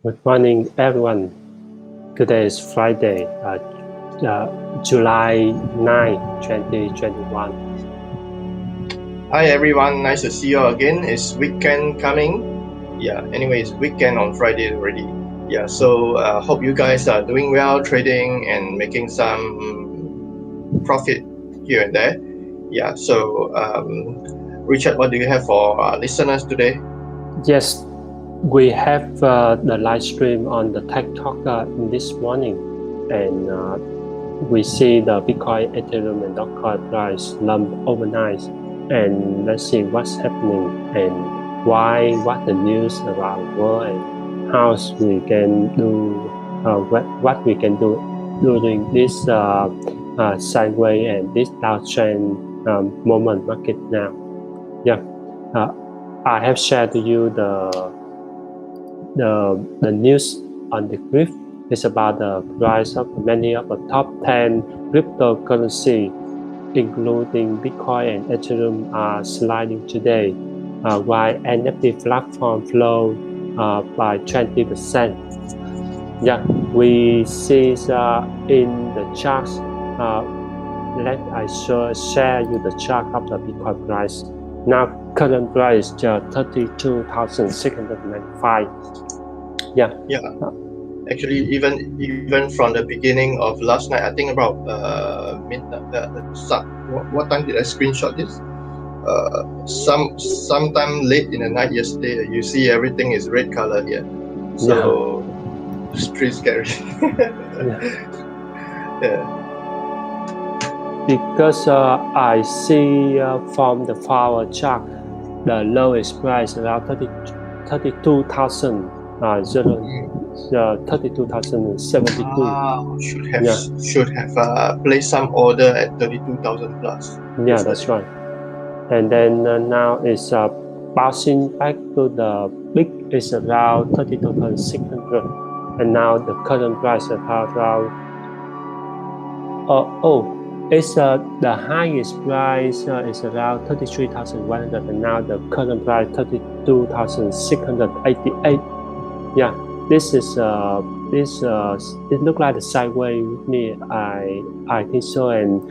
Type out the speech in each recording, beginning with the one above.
Good morning, everyone. Today is Friday, July 9, 2021. Hi everyone, nice to see you all again. It's weekend coming. Yeah, anyway, it's weekend on Friday already. Yeah, so hope you guys are doing well, trading and making some profit here and there. Yeah, so Richard, what do you have for our listeners today? Yes, we have the live stream on the Techtalk this morning, and we see the Bitcoin, Ethereum, and Dogecoin price slump overnight. And let's see what's happening and what the news around the world, and how we can do what we can do during this sideways and this downtrend moment market now. Yeah, I have shared to you the news on the graph. Is about the price of many of the top 10 cryptocurrency, including Bitcoin and Ethereum, are sliding today, while NFT platform flow by 20%. Yeah, we see in the charts. Let I share you the chart of the Bitcoin price. Now, current price is 32,695. Yeah. Yeah, actually, even from the beginning of last night, I think about midnight. What time did I screenshot this? Sometime late in the night yesterday, you see everything is red color here, so it's pretty scary. Yeah. Yeah. Because I see from the flower chart, the lowest price around 32,000, 32,072. Should have placed some order at 32,000 plus. Yeah, that's right. And then now it's bouncing back to the big is around 32,600, and now the current price is around it's the highest price is around 33,100, and now the current price 32,688. Yeah, this is it look like the sideways with me. I think so, and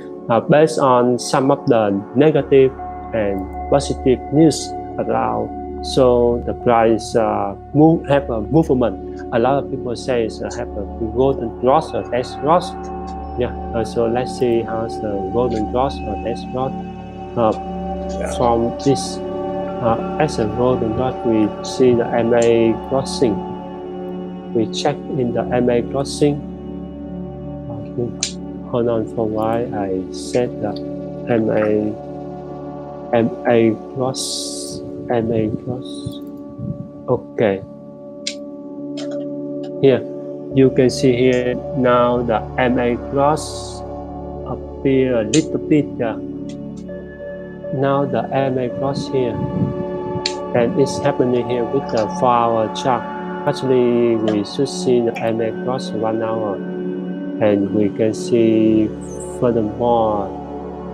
based on some of the negative and positive news around, so the price have a movement. A lot of people say it's have a golden cross or S cross. Yeah, so let's see how's the golden cross or S cross from this. As a golden cross, we see the MA crossing. We check in the MA crossing. Hold on for a while. I set the MA cross. Okay. Here, you can see here now the MA cross appear a little bit. Now the MA cross here, and it's happening here with the 4-hour chart. Actually, we should see the MA cross 1 hour, and we can see furthermore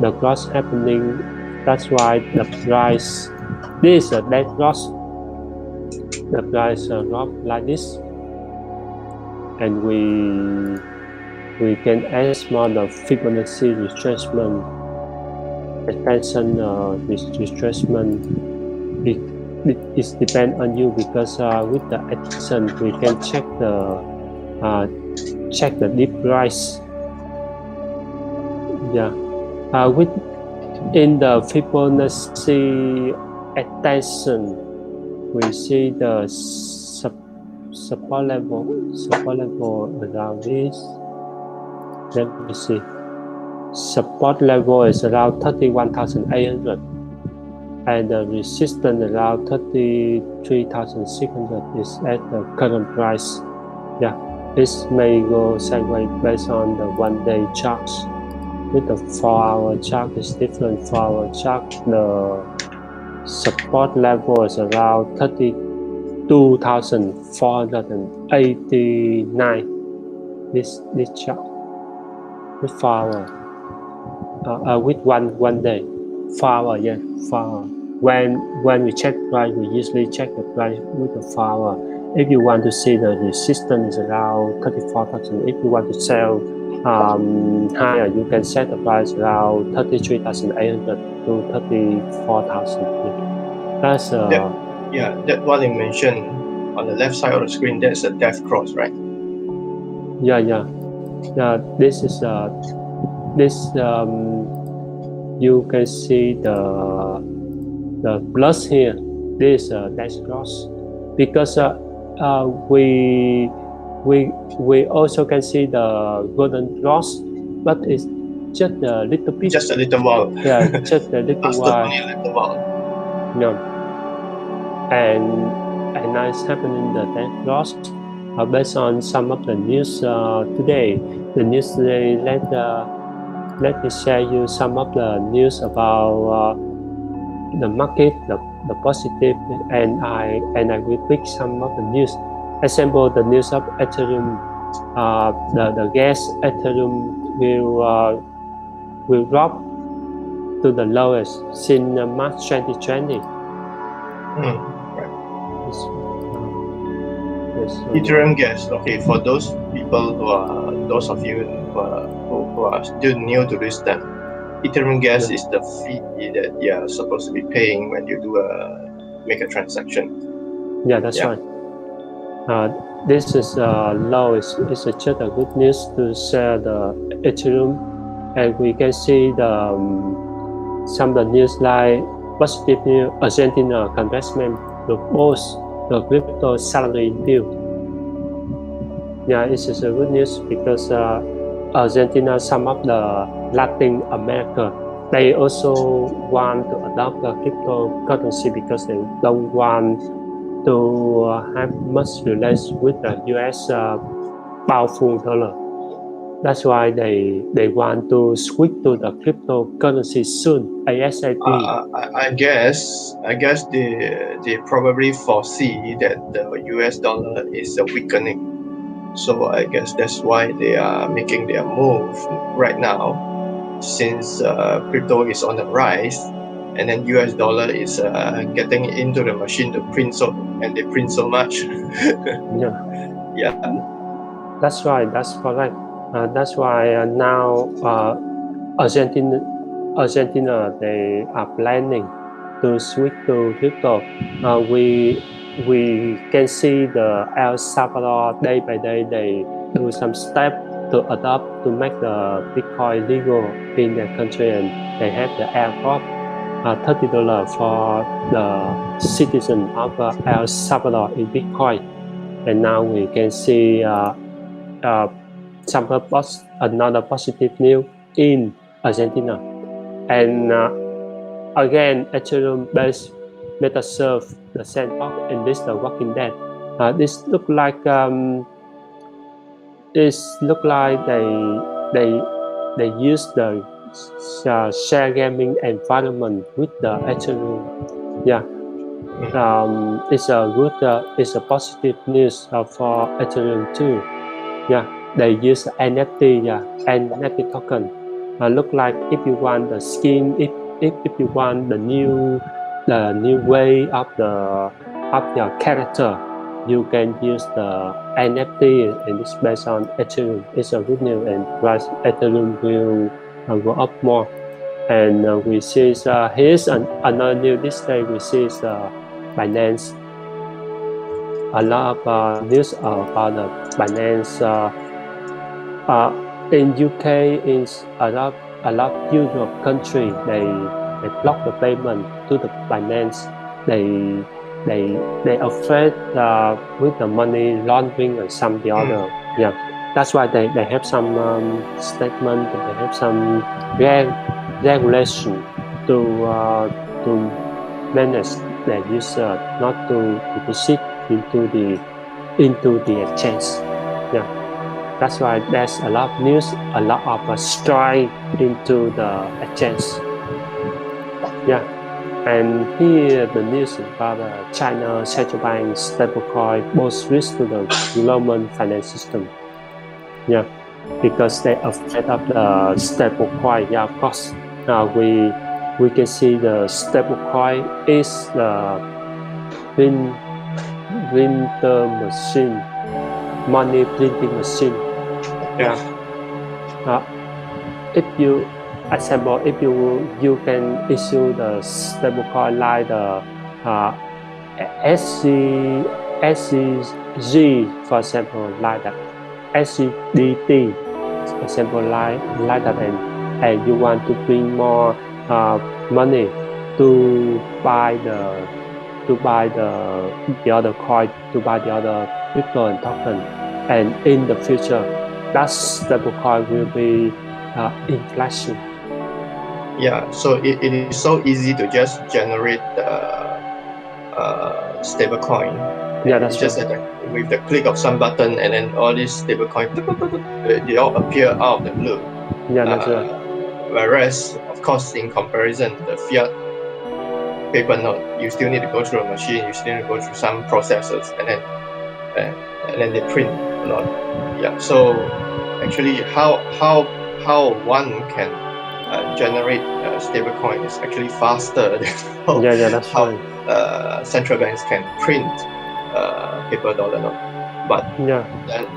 the cross happening. That's why the price, this is a dead cross. The price drop like this, and we can add more the Fibonacci retracement, expansion retracement. It depends on you, because with the action we can check the deep price. Yeah, with in the Fibonacci extension, we see the support level around this. Let me see. Support level is around 31,800, and the resistance around 33,600 is at the current price. Yeah, this may go sideways based on the 1-day charts. With the 4-hour chart is different. 4-hour chart, the support level is around 32,489. This chart with 4-hour, with one day, 4-hour, yeah, 4-hour. When we check price, we usually check the price with the 4-hour. if you want to see the resistance is around 34,000. If you want to sell higher, you can set the price around 33,800 to 34,000. That's that one you mentioned on the left side of the screen. That's a death cross, right? yeah. This is you can see the plus here. This is a death cross because we also can see the golden cross, but it's just a little bit. Just a little while. Yeah, just a little Lasted while. only a little while. Yeah. And now it's happening the death cross. Based on some of the news today, let me share you some of the news about the market, the positive, and I will pick some of the news. Example, the news of Ethereum, the gas Ethereum will drop to the lowest since March 2020. Right. Ethereum gas. Okay, for those people those of you who are still new to this term, Ethereum gas is the fee that you are supposed to be paying when you make a transaction. Yeah, that's right. This is low. It's just a good news to share the Ethereum, and we can see some of the news like positive news. Argentina congressman proposed the crypto salary bill. Yeah, this is a good news because Argentina, some of the Latin America, they also want to adopt the cryptocurrency because they don't want to have much relation with the US powerful dollar. That's why they want to switch to the cryptocurrency soon, ASAP. I guess they probably foresee that the US dollar is weakening. So I guess that's why they are making their move right now, since crypto is on the rise, and then US dollar is getting into the machine to print they print so much. Yeah. That's right. That's correct. That's why now Argentina they are planning to switch to crypto. We can see the El Salvador day by day they do some steps to adopt to make the Bitcoin legal in their country, and they have the airdrop $30 for the citizen of El Salvador in Bitcoin. And now we can see another positive news in Argentina. And again, Ethereum-based MetaSurf, the sandbox, and this the Walking Dead. This look like they use the share gaming environment with the Ethereum. Yeah. It's a positive news for Ethereum too. Yeah, they use NFT, NFT token. Look like if you want the skin, if you want the new way of your character, you can use the NFT, and it's based on Ethereum. It's a good news, and price Ethereum will go up more. And we see here's another news this day. We see Binance. A lot of news about the Binance. In UK, in a lot Europe country, they block the payment to the Binance. They afraid with the money laundering and some the other. Yeah, that's why they have some statement. They have some regulation to manage their user not to deposit into the exchange. Yeah. That's why there's a lot of news, a lot of strike into the exchange. Yeah, and here the news about China central bank stablecoin pose risk to the global finance system. Yeah, because they afraid of the stablecoin. Yeah, of course. Now we can see the stablecoin is the printer machine, money printing machine. Yeah. If you example, if you can issue the stablecoin like the SCG, for example, like that SCDT, example like that, and you want to bring more money to buy the other coin, to buy the other crypto and token, and in the future that stablecoin will be inflation. Yeah, so it is so easy to just generate stable coin. Yeah, It's that's just right. that with the click of some button, and then all these stable coin, they all appear out of the blue. Yeah, that's right. Whereas, of course, in comparison, the fiat paper note, you still need to go through a machine, you still need to go through some processes, uh, and then they print a lot. Yeah. So actually, how one can generate stable coin is actually faster than Yeah, that's how right. central banks can print paper dollar note. But Yeah.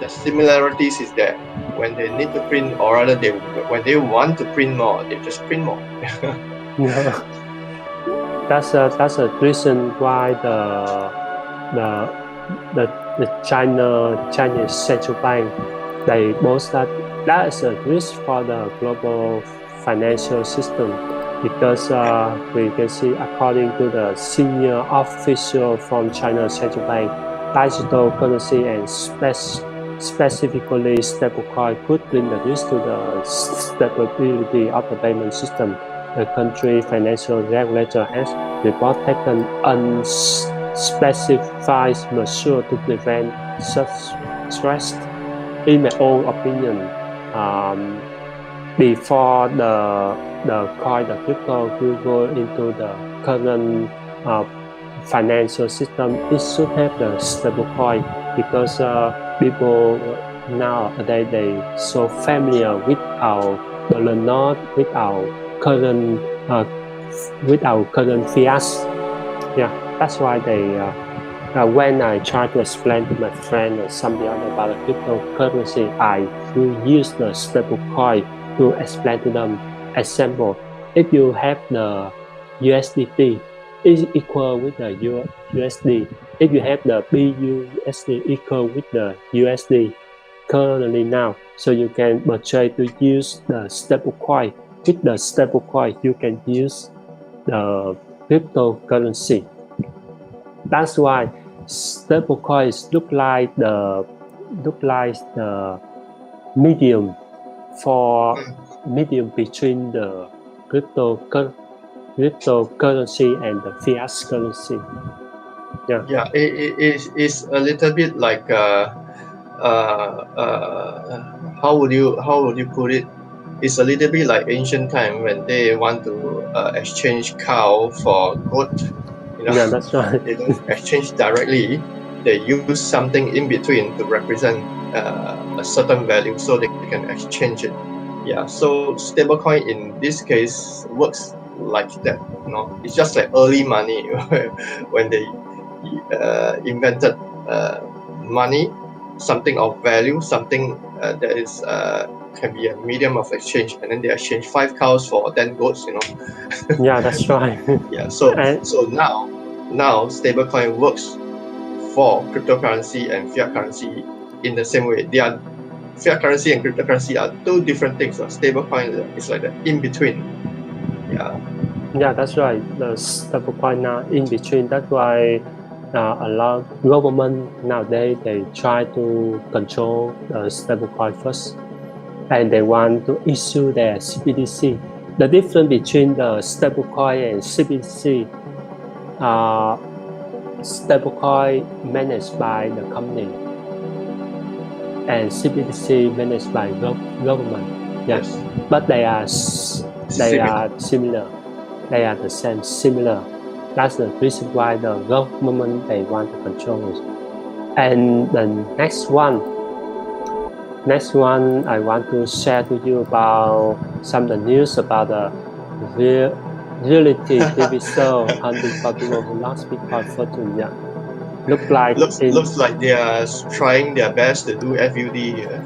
the similarities is that when they need to print, or rather, when they want to print more, they just print more. Yeah. That's a reason why the the Chinese central bank, they boast that that is a risk for the global financial system, because we can see, according to the senior official from China central bank, digital currency and specifically stablecoin could bring the risk to the stability of the payment system. The country financial regulator has report taken unspecified measures to prevent such stress. In my own opinion, um, before the crypto will go into the current uh, financial system, it should have the stable coin, because people nowadays they so familiar with our dollar note, current uh, with our current fiat. Yeah, that's why when I try to explain to my friend or somebody else about the cryptocurrency, I will use the stable coin to explain to them. Example, if you have the USDT, is equal with the USD. If you have the BUSD, equal with the USD currently now, so you can purchase to use the stable coin. With the stable coin, you can use the cryptocurrency. That's why stablecoins look like the medium for medium between the crypto cryptocurrency and the fiat currency. Yeah, Yeah, it's a little bit like how would you put it? It's a little bit like ancient time when they want to exchange cow for goat. You know, yeah, that's right. they don't exchange directly. They use something in between to represent a certain value, so they can exchange it. Yeah. So stablecoin in this case works like that. You know, it's just like early money when they invented money, something of value, something that is can be a medium of exchange, and then they exchange 5 cows for 10 goats. You know, Yeah, that's right. yeah. So And so now stablecoin works for cryptocurrency and fiat currency in the same way. They are Fiat currency and cryptocurrency are two different things. Stablecoin is like the in between. Yeah. yeah, that's right. The stablecoin now in between. That's why a lot of government nowadays they try to control the stablecoin first, and they want to issue their CBDC. The difference between the stablecoin and CBDC, uh, stablecoin managed by the company and CBDC managed by government. Yeah, Yes. but they Similar. are similar. They are the same, similar. That's the reason why the government they want to control it. And the next one I want to share to you about some of the news about the real, reality TV show hunting for people who lost Bitcoin fortune. Yeah, looks like they are trying their best to do FUD here.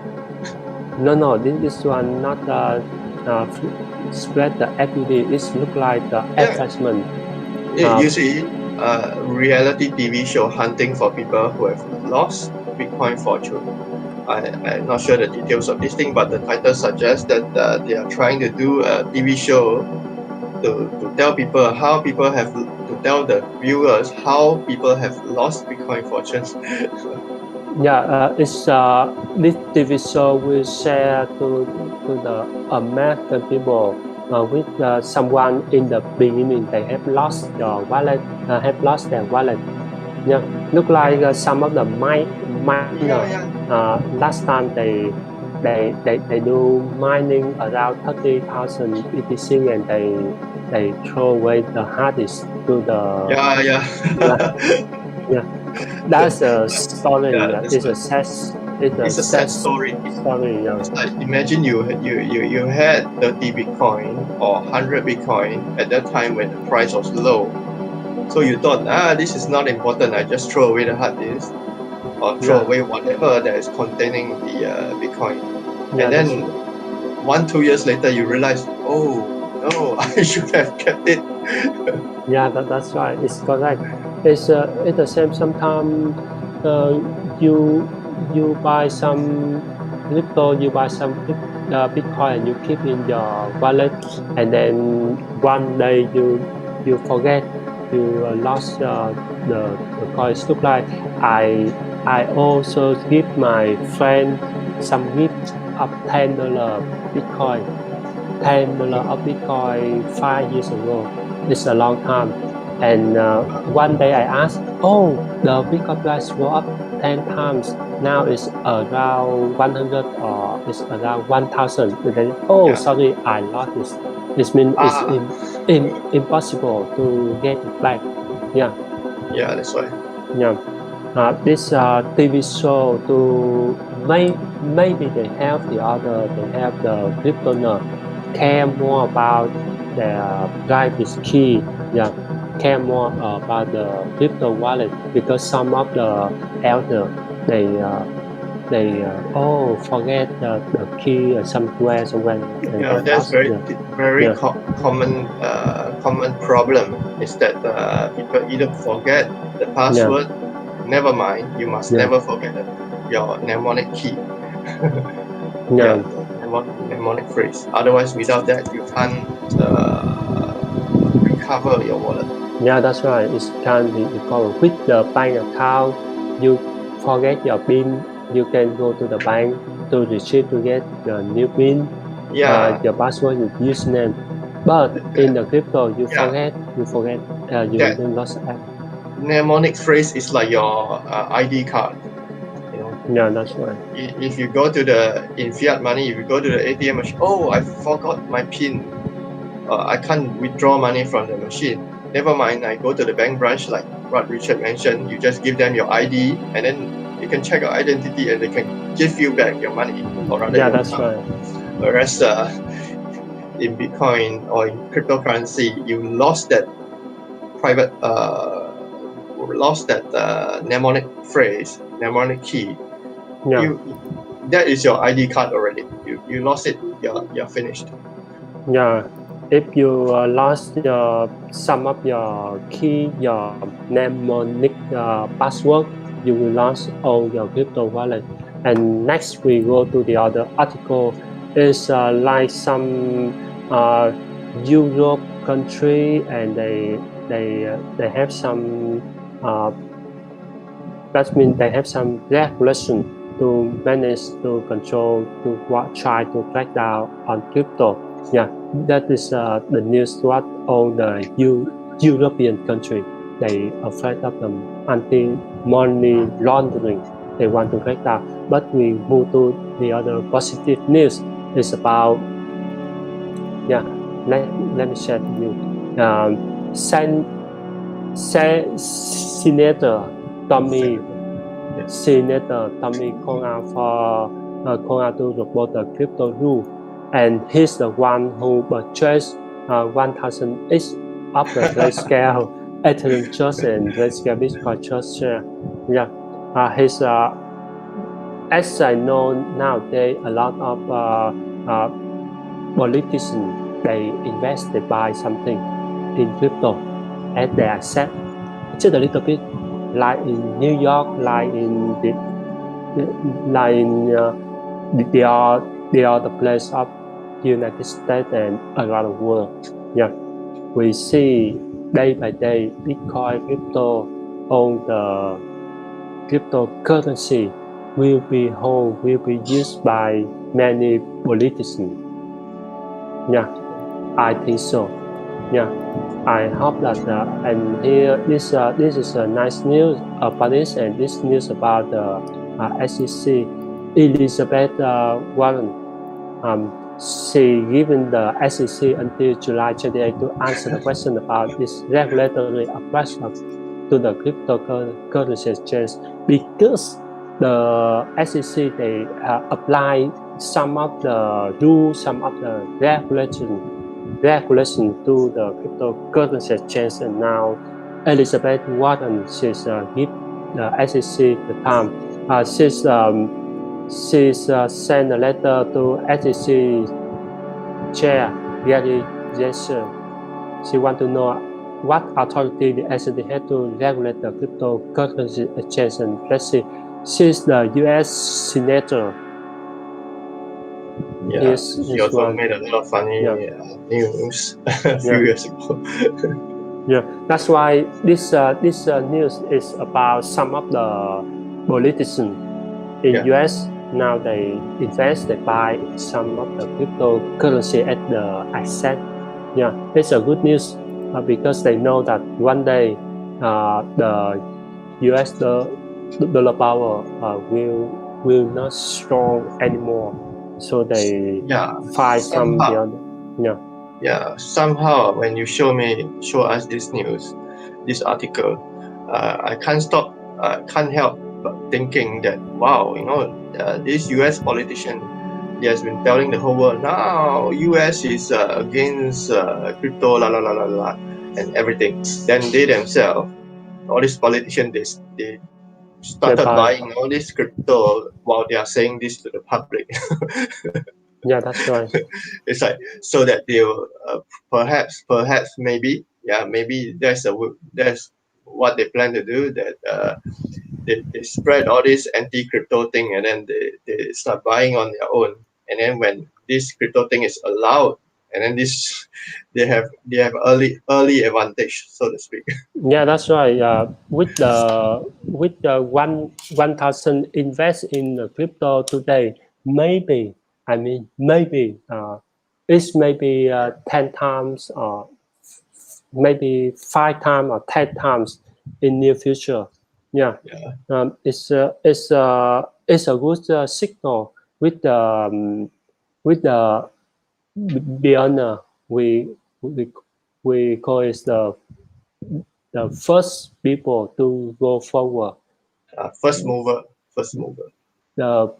No, this one not spread the FUD. It look like the advertisement. You see, reality TV show hunting for people who have lost Bitcoin fortune. I'm not sure the details of this thing, but the title suggests that they are trying to do a TV show to tell people how people have to tell the viewers how people have lost Bitcoin fortunes. It's this TV show will share to the American people with someone in the beginning they have lost your wallet, have lost their wallet. Yeah, look like some of the miner. Last time they do mining around 30,000 ETC and they throw away the hard disk to the yeah. That's a story. Yeah, Yeah. that's It's what, a sad. it's a sad story. Story. Yeah. It's like imagine you had 30 Bitcoin or 100 Bitcoin at that time when the price was low. So you thought, this is not important. I just throw away the hard disk or throw away whatever that is containing the Bitcoin. Yeah, And then 1-2 years later, you realize, oh no, I should have kept it. yeah, that's right. It's correct. It's the same. Sometimes you buy some crypto, you buy some Bitcoin, and you keep in your wallet, and then one day you forget you lost the coins. Look like I also give my friend some gift of $10 Bitcoin. $10 of Bitcoin 5 years ago. It's a long time. And one day I asked, oh, the Bitcoin price go up 10 times. Now it's around 100 or it's around 1,000. And then, oh, sorry, I lost this. It means it's impossible to get it back. Yeah. Yeah, that's why. Yeah. This TV show to maybe they have the crypto nerd care more about their private key, yeah, care more about the crypto wallet because some of the elder they forget the key somewhere and Yeah, get that's lost. very Yeah, common problem is that people either forget the yeah, password. Never mind, you must yeah, never forget your mnemonic key. yeah. Yeah, mnemonic phrase. Otherwise, without that, you can't recover your wallet. Yeah, that's right. It can be recovered with the bank account. You forget your PIN, you can go to the bank to retrieve to get your new PIN, Yeah, your password, your username. But in the crypto, yeah. you That then lost it. mnemonic phrase is like your ID card. You know, Yeah, that's right. if you go to the in fiat money, if you go to the ATM machine, oh, I forgot my PIN. I can't withdraw money from the machine. Never mind, I go to the bank branch, like what Richard mentioned. You just give them your ID, and then they can check your identity, and they can give you back your money, or rather Yeah, your that's account. right. Whereas in Bitcoin or in cryptocurrency, you lost that private, lost that mnemonic phrase, mnemonic key. Yeah, That is your ID card already. You lost it. You're finished. yeah. If you lost some of your key, your mnemonic password, you will lose all your crypto wallet. And next we go to the other article. Is like some Europe country, and they have some uh, that means they have some regulation to manage, to control, to try to crack down on crypto. Yeah, that is the news what all the European country they afraid of the anti-money laundering. They want to crack down. But we move to the other positive news. Is about yeah. Let me share to you. Um, Sen, Senator Tommy called out for called out to report the crypto rule, and he's the one who purchased 1,000 each of the grayscale Ethereum Trust and Bitcoin Trust share. Yeah, his as I know nowadays, a lot of politicians they invest, they buy something in crypto as they accept. Just a little bit, like in New York, like in they are the place of United States and around the world. Yeah, we see day by day Bitcoin crypto on the cryptocurrency will be used by many politicians. Yeah, I think so. Yeah, I hope that and here this is a nice news about this, and this news about the SEC Elizabeth Warren. She given the SEC until July 28 to answer the question about this regulatory approach to the cryptocurrency exchange, because the SEC they apply some of the rules, some of the regulation to the cryptocurrency exchange, and now Elizabeth Warren she's give the SEC the time. She's sent a letter to SEC chair Gary Gensler. She want to know what authority the SEC had to regulate the cryptocurrency exchange. And let's see, she's the U.S. senator. Yeah, she He's also one. made a lot of funny Yeah. news a few Yeah. years ago. Yeah, that's why this news is about some of the politicians in Yeah. US. Now they invest, they buy some of the cryptocurrency at the asset. Yeah, it's a good news because they know that one day the US dollar power will not strong anymore. So they Yeah, find some the somehow. other. Yeah. Yeah, somehow when you show us this news, this article, I can't help but thinking that wow, this U.S. politician, he has been telling the whole world now U.S. is against crypto, la la la la la, and everything. Then they themselves, all these politicians, they They started buy. buying all this crypto while they are saying this to the public. Yeah, that's right. It's like so that they'll perhaps maybe that's what they plan to do, that they spread all this anti-crypto thing, and then they start buying on their own, and then when this crypto thing is allowed, and then this they have early advantage, so to speak. Yeah, that's right. With the 1,000 invest in the crypto today, maybe maybe it's maybe 10 times or maybe 5 times or 10 times in near future. Yeah, Yeah, it's a good signal with the beginner. We we call it the first people to go forward, first mover. the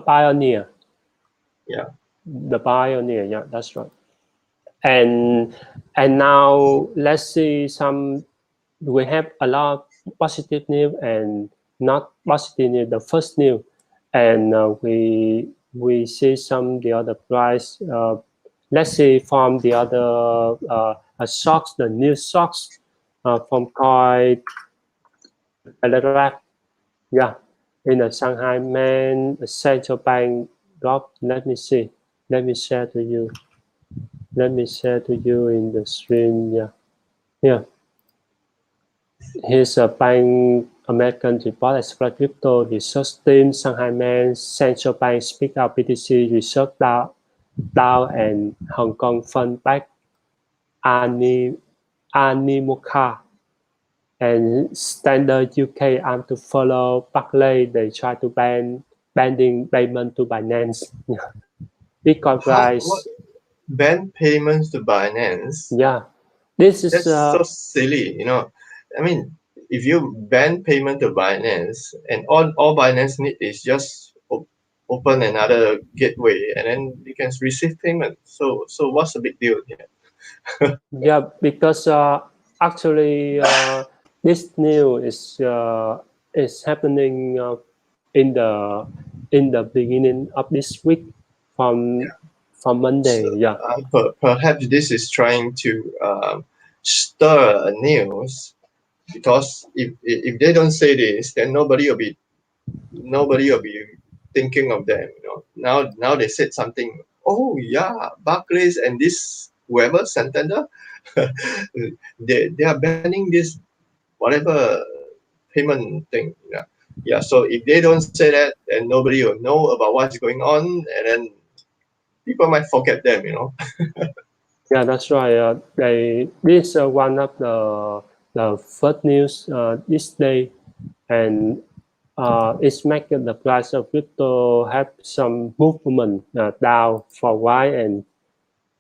pioneer, Yeah, Yeah, that's right. And now let's see some. We have a lot of positive news and not positive news. The first news, and we see some the other price. Let's see from the other stocks, the new stocks from Coin Telegraph. Yeah, in the Shanghai main central bank drop. Let me see. Let me share to you. Let me share to you in the stream. Yeah, yeah. Here's a Bank American report expect crypto research team. Shanghai main central bank speak out BTC research down and Hong Kong fund back. Ani Animoca and Standard UK arm to follow Barclay. They try to banning payment to Binance. Bitcoin what price. ban payments to Binance? Yeah, this is That's so silly, I mean, if you ban payment to Binance, and all Binance need is just open another gateway, and then you can receive payment. So what's the big deal here? yeah, because actually, this news is happening in the beginning of this week from Monday. So, Yeah. perhaps this is trying to stir a news, because if they don't say this, then nobody will be thinking of them. Now they said something. Oh yeah, Barclays and this whoever Santander, they are banning this whatever payment thing. Yeah. So if they don't say that, then nobody will know about what's going on, and then people might forget them. Yeah, that's right. This is one of the first news this day, and it's making the price of crypto have some movement down for a while, and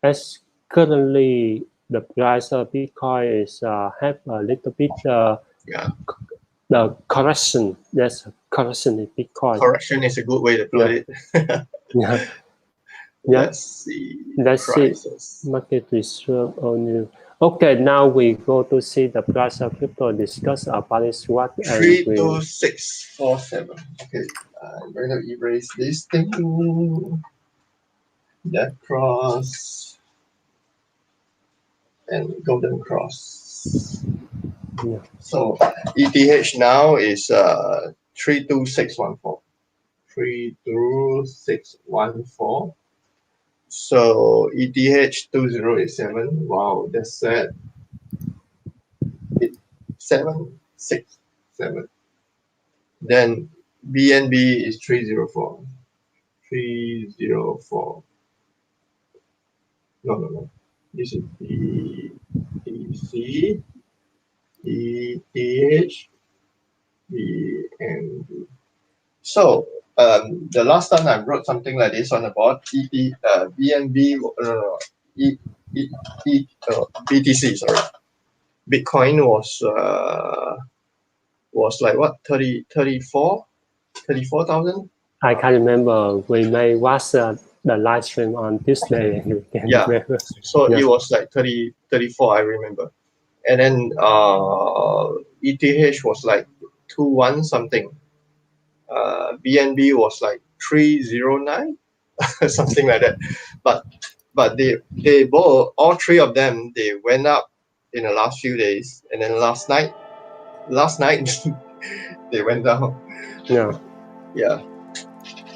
as currently the price of Bitcoin is have a little bit Yeah. the correction. There's a correction in Bitcoin. Correction is a good way to put it. Yeah. Let's see. Let's see. Prices. Market reserve on you. Okay, now we go to see the price of crypto. Discuss about this what and 32647. Okay, I'm going to erase this thing. That cross and golden cross. Yeah. So ETH now is 32614. 32614. So ETH 2087. Wow, that's sad. 767. Then BNB is 304. 304. No. This is BTC, ETH, BNB. So the last time I wrote something like this on the board, BNB, BTC, sorry. Bitcoin was like what, 34,000? I can't remember. We may watch the live stream on Tuesday. Yeah. Remember. So it was like 34, I remember. And then ETH was like 21 something. BNB was like 309, something like that. But they both, all three of them, they went up in the last few days, and then last night they went down. Yeah.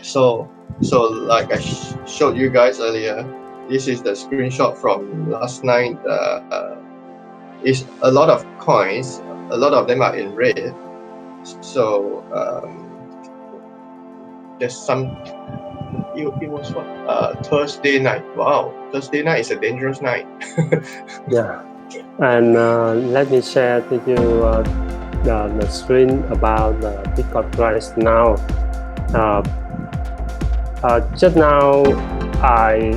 So like I showed you guys earlier, this is the screenshot from last night. Is a lot of coins, a lot of them are in red. So there's some. It was what, Thursday night. Wow, Thursday night is a dangerous night. Yeah, and let me share to you the screen about the Bitcoin price now. Just now I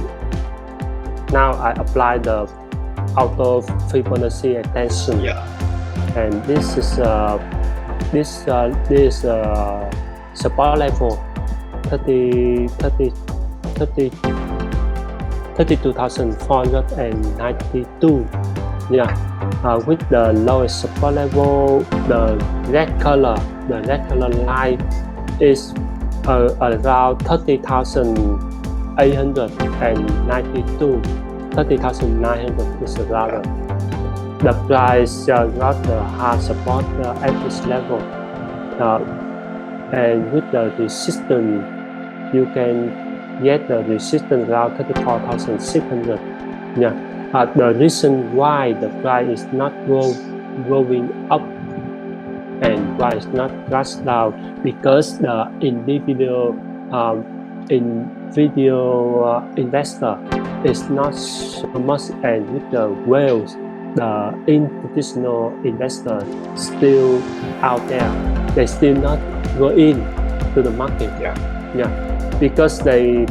apply the auto Fibonacci extension. Yeah. And this is support level 32,492. Yeah. With the lowest support level, the red color line is around 30,892. 30,900 is around. The price got the hard support at this level, and with the resistance, you can get the resistance around 34,600. Yeah. The reason why the price is not going up and why it's not crashed down, because the individual investor is not so much, and with the whales, the institutional investor still out there. They still not go in to the market. Yeah. Because the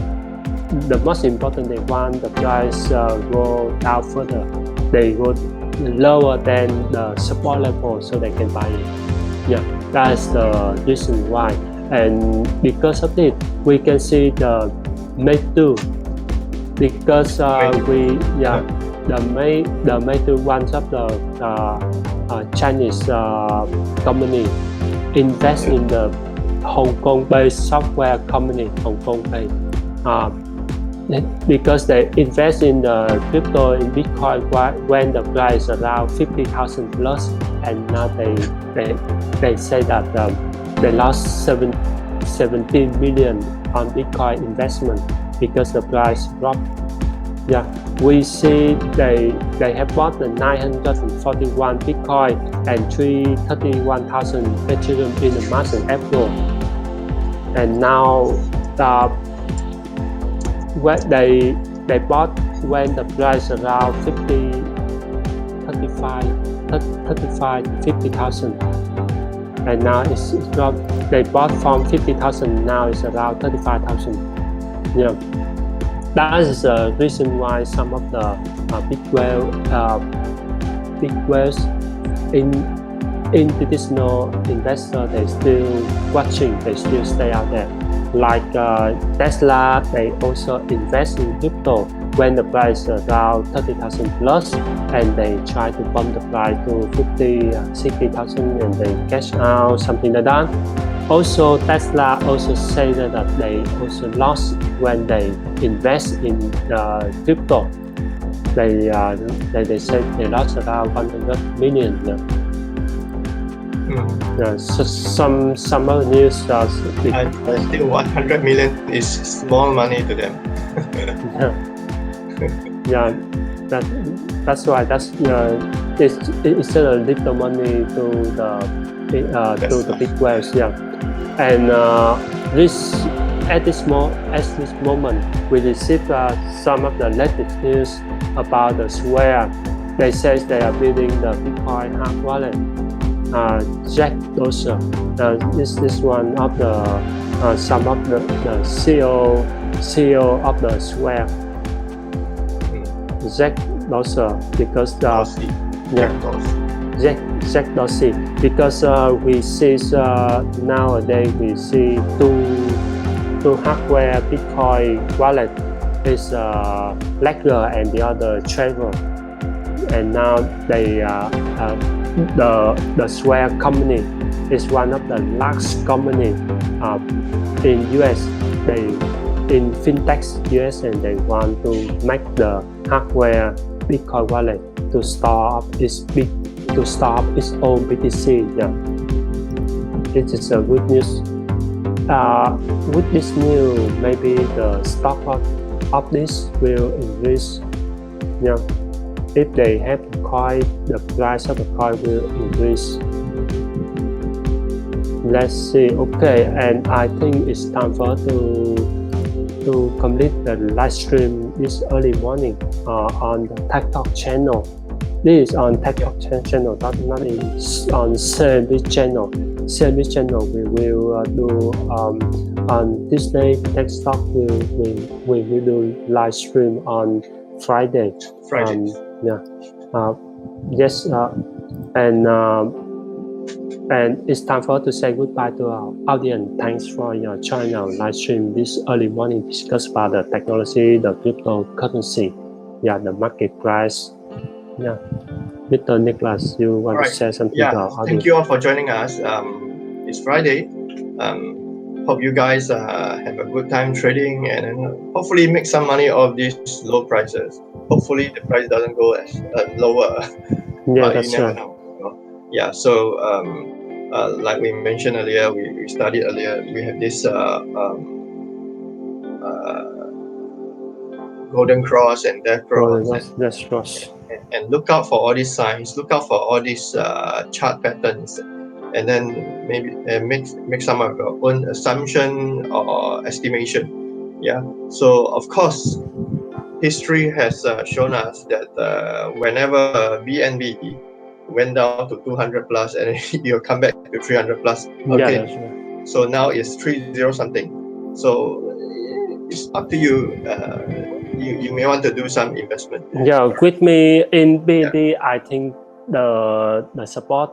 most important, they want the price go down further. They go lower than the support level so they can buy it. Yeah, that's the reason why. And because of it, we can see the May 2, because major ones of the Chinese company invest in the Hong Kong-based software company, Hong Kong-based, because they invest in the crypto in Bitcoin when the price around 50,000 plus, and now they say that they lost 17 million on Bitcoin investment because the price dropped. Yeah, we see they have bought the 941 Bitcoin and 331,000 Ethereum in the March and April, and now what they bought when the price around 35 to 50,000, and now it's dropped. They bought from 50,000, now it's around 35,000. Yeah, that is the reason why some of the big whales in traditional investor, they still watching, they still stay out there. Like Tesla, they also invest in crypto when the price is around 30,000 plus, and they try to bump the price to 50, 60,000, and they cash out, something like that. Also, Tesla also say that they also lost when they invest in crypto. They said they lost around 100 million. So some other news. Still 100 million is small money to them. Yeah, that's why it's a little money to the big whales. Yeah, and at this moment, we received some of the latest news about the Square. They say they are building the Bitcoin hard wallet. Jack Dorsey, this is one of the some of the CEO of the Square. Jack Dorsey, because Jack Dorsey, because we see nowadays we see two hardware Bitcoin wallet is Ledger and the other Trevor, and now they the Square company is one of the largest company in US. They in fintech US, and they want to make the hardware Bitcoin wallet to start up its own BTC. Yeah, it is a good news. With this news, maybe the stock of this will increase. Yeah, if they have the coin, the price of the coin will increase. Let's see. Okay, and I think it's time for to complete the live stream this early morning on the Techtalk channel. This is on Techtalk channel, not on CMB channel. CMB channel we will do on this day. Techtalk we will do live stream on Friday. Yes, and it's time for us to say goodbye to our audience. Thanks for your joining our live stream this early morning. Discuss about the technology, the cryptocurrency, the market price. Yeah, Mr. Nicholas, you want to say something to our audience? Thank you all for joining us. It's Friday. Hope you guys have a good time trading, and hopefully make some money off these low prices. Hopefully the price doesn't go as lower. Yeah, that's right. Yeah, so like we mentioned earlier, we studied earlier, we have this golden cross and death cross. That's cross. And look out for all these signs, look out for all these chart patterns, and then maybe make some of your own assumption or estimation. Yeah, so of course, history has shown us that whenever BNB went down to 200 plus and you'll come back to 300 plus. Okay, yeah, that's right. So now it's 30 something. So it's up to you. You may want to do some investment. Yeah, with me in BNB, I think the support,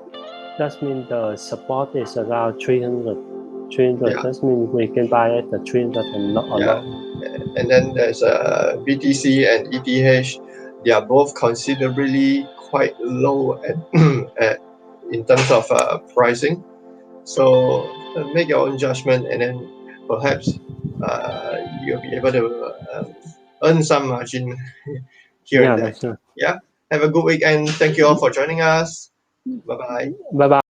that means the support is around 300. That means we can buy at the 300 and not. And then there's BTC and ETH. they are both considerably quite low in terms of pricing. So make your own judgment, and then perhaps you'll be able to earn some margin here and Yeah, there. that's right. Yeah. Have a good weekend. Thank you all for joining us. Bye bye. Bye bye.